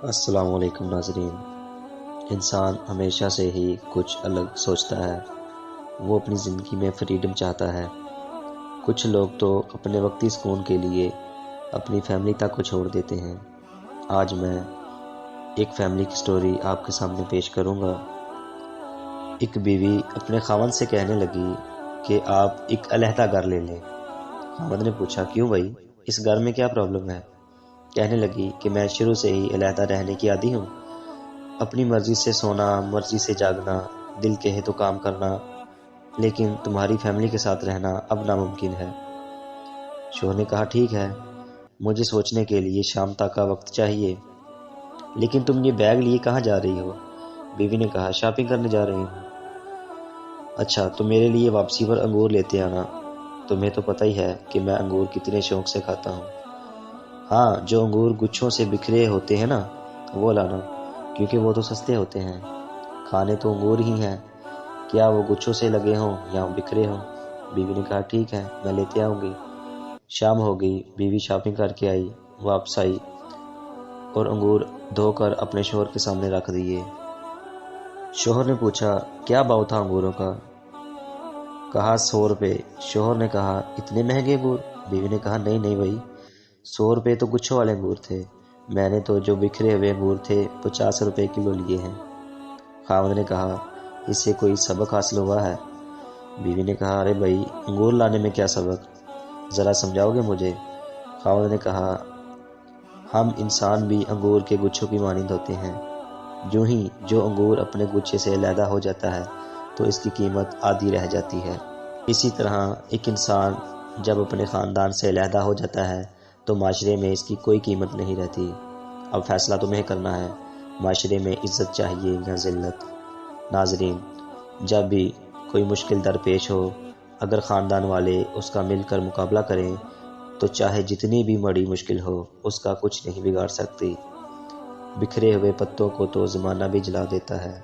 السلام علیکم ناظرین۔ انسان ہمیشہ سے ہی کچھ الگ سوچتا ہے، وہ اپنی زندگی میں فریڈم چاہتا ہے۔ کچھ لوگ تو اپنے وقتی سکون کے لیے اپنی فیملی تک کو چھوڑ دیتے ہیں۔ آج میں ایک فیملی کی سٹوری آپ کے سامنے پیش کروں گا۔ ایک بیوی اپنے خاوند سے کہنے لگی کہ آپ ایک علیحدہ گھر لے لیں۔ خاوند نے پوچھا، کیوں بھائی، اس گھر میں کیا پرابلم ہے؟ کہنے لگی کہ میں شروع سے ہی علیحدہ رہنے کی عادی ہوں، اپنی مرضی سے سونا، مرضی سے جاگنا، دل کہے تو کام کرنا، لیکن تمہاری فیملی کے ساتھ رہنا اب ناممکن ہے۔ شوہر نے کہا، ٹھیک ہے، مجھے سوچنے کے لیے شام تک کا وقت چاہیے، لیکن تم یہ بیگ لیے کہاں جا رہی ہو؟ بیوی نے کہا، شاپنگ کرنے جا رہی ہوں۔ اچھا، تو میرے لیے واپسی پر انگور لیتے آنا، تمہیں تو پتہ ہی ہے کہ میں انگور کتنے شوق سے کھاتا ہوں۔ ہاں، جو انگور گچھوں سے بکھرے ہوتے ہیں نا، وہ لانا، کیونکہ وہ تو سستے ہوتے ہیں۔ کھانے تو انگور ہی ہیں، کیا وہ گچھوں سے لگے ہوں یا بکھرے ہوں؟ بیوی نے کہا، ٹھیک ہے، میں لیتے آؤں گی۔ شام ہو گئی، بیوی شاپنگ کر کے آئی، واپس آئی اور انگور دھو کر اپنے شوہر کے سامنے رکھ دیے۔ شوہر نے پوچھا، کیا بھاؤ تھا انگوروں کا؟ کہا، 100 روپے۔ شوہر نے کہا، اتنے مہنگے انگور؟ بیوی نے کہا، نہیں بھائی، 100 روپے تو گچھوں والے انگور تھے، میں نے تو جو بکھرے ہوئے انگور تھے 50 روپے کلو لیے ہیں۔ خاوند نے کہا، اس سے کوئی سبق حاصل ہوا ہے؟ بیوی نے کہا، ارے بھائی، انگور لانے میں کیا سبق، ذرا سمجھاؤ گے مجھے؟ خاوند نے کہا، ہم انسان بھی انگور کے گچھوں کی مانند ہوتے ہیں، جو انگور اپنے گچھے سے علیحدہ ہو جاتا ہے تو اس کی قیمت آدھی رہ جاتی ہے۔ اسی طرح ایک انسان جب اپنے خاندان سے علیحدہ ہو جاتا ہے تو معاشرے میں اس کی کوئی قیمت نہیں رہتی۔ اب فیصلہ تمہیں کرنا ہے، معاشرے میں عزت چاہیے یا ذلت؟ ناظرین، جب بھی کوئی مشکل درپیش ہو، اگر خاندان والے اس کا مل کر مقابلہ کریں تو چاہے جتنی بھی بڑی مشکل ہو، اس کا کچھ نہیں بگاڑ سکتی۔ بکھرے ہوئے پتوں کو تو زمانہ بھی جلا دیتا ہے۔